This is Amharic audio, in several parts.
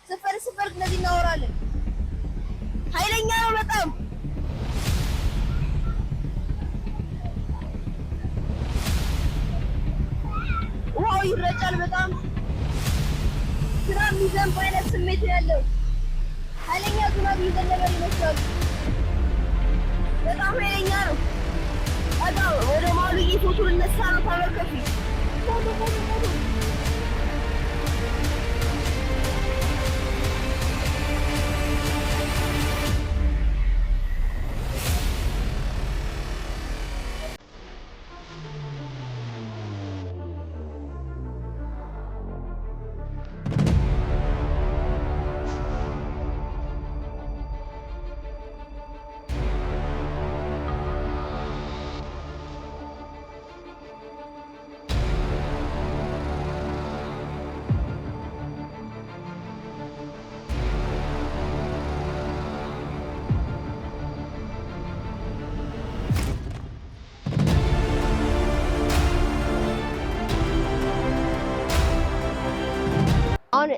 ስፈር እንደዚህ እናወራለን። ኃይለኛ ነው በጣም ውሃው ይረጫል በጣም ስራ የሚዘንብ አይነት ስሜት ያለው ኃይለኛ ዝናብ እየዘነበ ይመስላል። በጣም ኃይለኛ ነው። ወደ ማሉ ፎቶ ልነሳ ነው። ተመልከቱ ፎቶ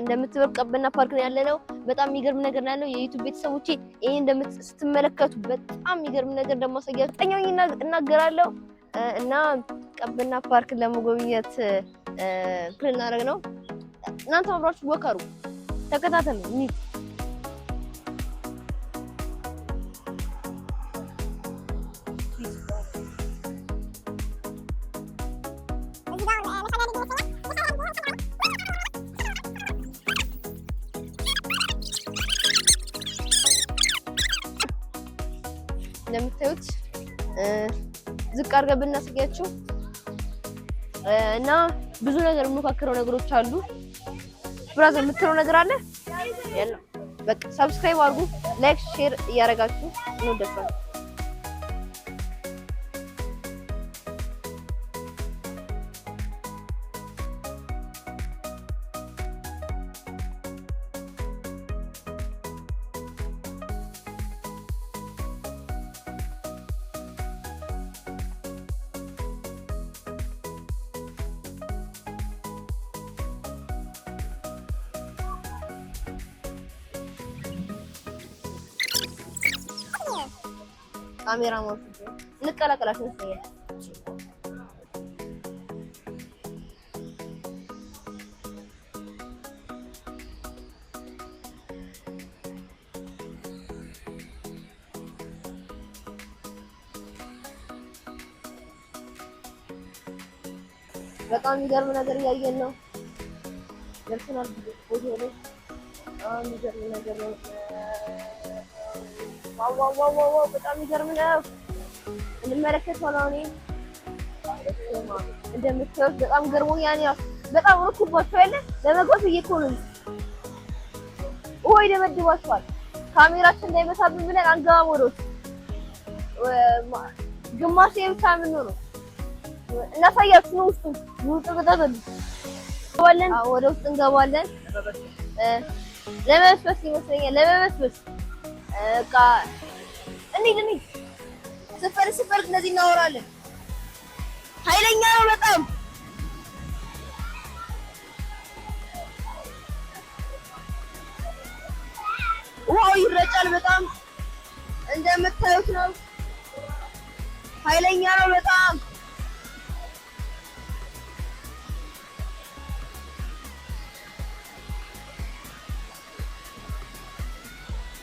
እንደምትበል ቀበና ፓርክ ነው ያለነው። በጣም የሚገርም ነገር ነው ያለው። የዩቲዩብ ቤተሰቦቼ ይሄን ስትመለከቱ በጣም የሚገርም ነገር እንደማሳያችሁ ጠኛኝ እናገራለሁ እና ቀበና ፓርክ ለመጎብኘት ፕላን እናደርግ ነው። እናንተ አብራችሁ ወከሩ ተከታተሉ። እንደምታዩት ዝቅ አድርገን ብናሳያችሁ እና ብዙ ነገር የምሞካክረው ነገሮች አሉ። ብራዘር የምትለው ነገር አለ ያለው በቃ ሰብስክራይብ አድርጉ፣ ላይክ ሼር እያደረጋችሁ እንወዳችኋለን። ካሜራ ማለት ነው። እንቀላቀላችሁ ነው። በጣም የሚገርም ነገር እያየን ነው። ደርሰናል ቦታው ላይ። በጣም የሚገርም ነገር ነው። ዋው በጣም ይገርም ነው። እንመለከተዋለን። እንደምታዩት በጣም ገርሞኛል። በጣም ሩኩባቸው ያለ ለመግባት እየኮኑን ወይ ደመድባቸዋል። ካሜራችን እንዳይመታብን ብለን አንገባም ወደ ውስጥ ግማሽ ብቻ ምን ነው እናሳያችሁ ነው። ውስጥ ተከታተሉ። ወደ ውስጥ እንገባለን። ለመበስበስ ይመስለኛል ለመበስበስ በቃ እንዴ ስፈር እንደዚህ እናወራለን። ኃይለኛ ነው በጣም ውሃው ይረጫል በጣም እንደምታዩት ነው። ኃይለኛ ነው በጣም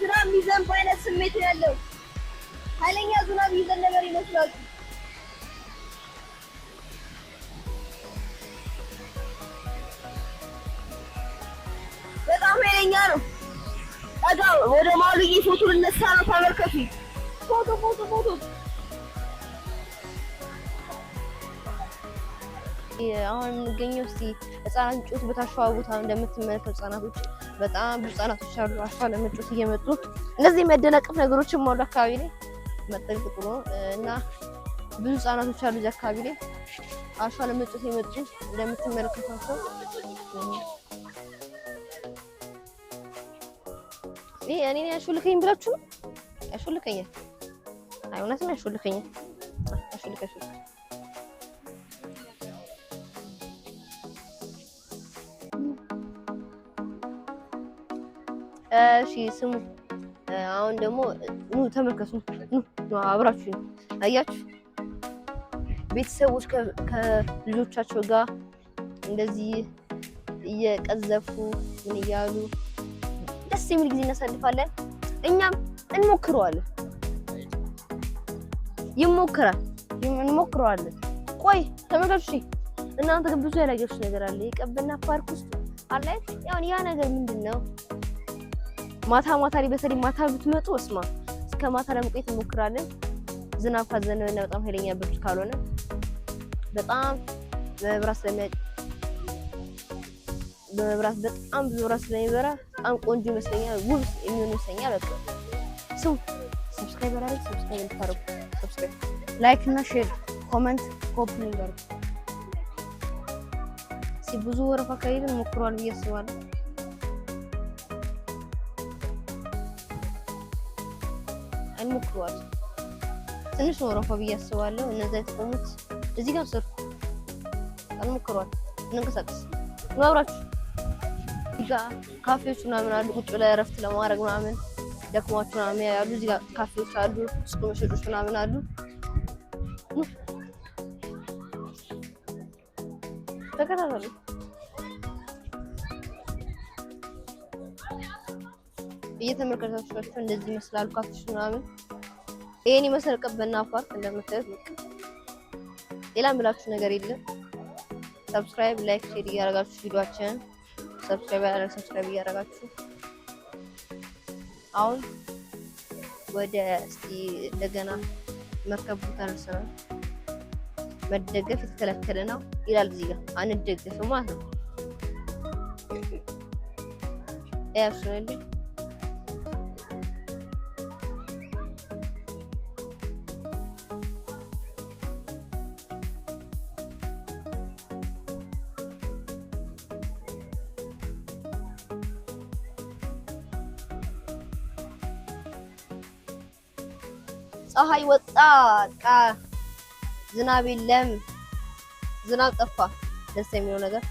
ዝናብ የሚዘንብ አይነት ስሜት ያለው ኃይለኛ ዝናብ እየዘነበ ይመስላል። በጣም ኃይለኛ ነው። ወደ ማሉ ፎቶ ልነሳ ነው። ተመልከቱ ፎቶ አሁን የምንገኘው እስቲ ህፃናት የሚጫወቱበት አሸዋ ቦታ እንደምትመለከቱ ህፃናቶች በጣም ብዙ ህፃናቶች አሉ። አሸዋ ለመጫወት እየመጡ እነዚህ የሚያደናቅፍ ነገሮችም አሉ አካባቢ ላይ መጠንቀቅ ጥሩ ነው እና ብዙ ህፃናቶች አሉ እዚህ አካባቢ ላይ አሸዋ ለመጫወት የመጡ እንደምትመለከቷቸው። ይሄ እኔ ያሹልከኝ ብላችሁ ያሹልከኛል። አይ እውነትም ያሹልከኛል። እሺ ስሙ። አሁን ደግሞ ኑ ተመልከቱ። ኑ አብራችሁ አያችሁ ቤተሰቦች ከልጆቻቸው ጋር እንደዚህ እየቀዘፉ ምን እያሉ ደስ የሚል ጊዜ እናሳልፋለን። እኛም እንሞክረዋለን። እንሞክረዋለን። ቆይ ተመልካቾች እናንተ ግን ብዙ ያላያችሁት ነገር አለ። የቀበና ፓርክ ውስጥ አለ። ያ ነገር ምንድነው? ማታ ላይ በተለይ ማታ ብትመጡ እስማ እስከ ማታ ለመቆየት እንሞክራለን። ዝናብ ካዘነበና በጣም ኃይለኛ ብርድ ካልሆነ በጣም በመብራት በጣም ብዙ መብራት ስለሚበራ በጣም ቆንጆ ይመስለኛል። ውብ የሚሆን ይመስለኛል። በቃ ሰብስክራይብ እንድታደርጉ ላይክ እና ሼር ኮሜንት ኮፒ ነገር ብዙ ወረፋ ካይደን ሞክሯል ብዬ አስባለሁ። እንሞክረዋለን። ትንሽ ወረፋ ብዬ አስባለሁ። እነዛ የተቆሙት እዚህ ጋር ስር እንሞክረዋለን። እንንቀሳቀስ አብራችሁ እዚህ ጋር ካፌዎች ምናምን አሉ። ቁጭ ብለህ እረፍት ለማድረግ ምናምን ደክሟችሁ ምናምን ያሉ እዚህ ጋር ካፌዎች አሉ። ሱቅ መሸጦች ምናምን አሉ። ተከታተሉ። እየተመለከታችኋቸው እንደዚህ ይመስላል ካፌዎች ምናምን። ይሄን ይመስል ቀበና ፓርክ እንደምታዩት። ሌላ ምላችሁ ነገር የለም። ሰብስክራይብ ላይክ ሼር እያደረጋችሁ ቪዲዮአችንን ሰብስክራይብ እያደረጋችሁ አሁን ወደ እስቲ እንደገና መርከብ ቦታ ደርሰናል። መደገፍ የተከለከለ ነው ይላል እዚህ ጋር አንደገፍም ማለት ነው። ያሽነልኝ ፀሐይ ወጣ፣ ዝናብ የለም፣ ዝናብ ጠፋ። ደስ የሚለው ነገር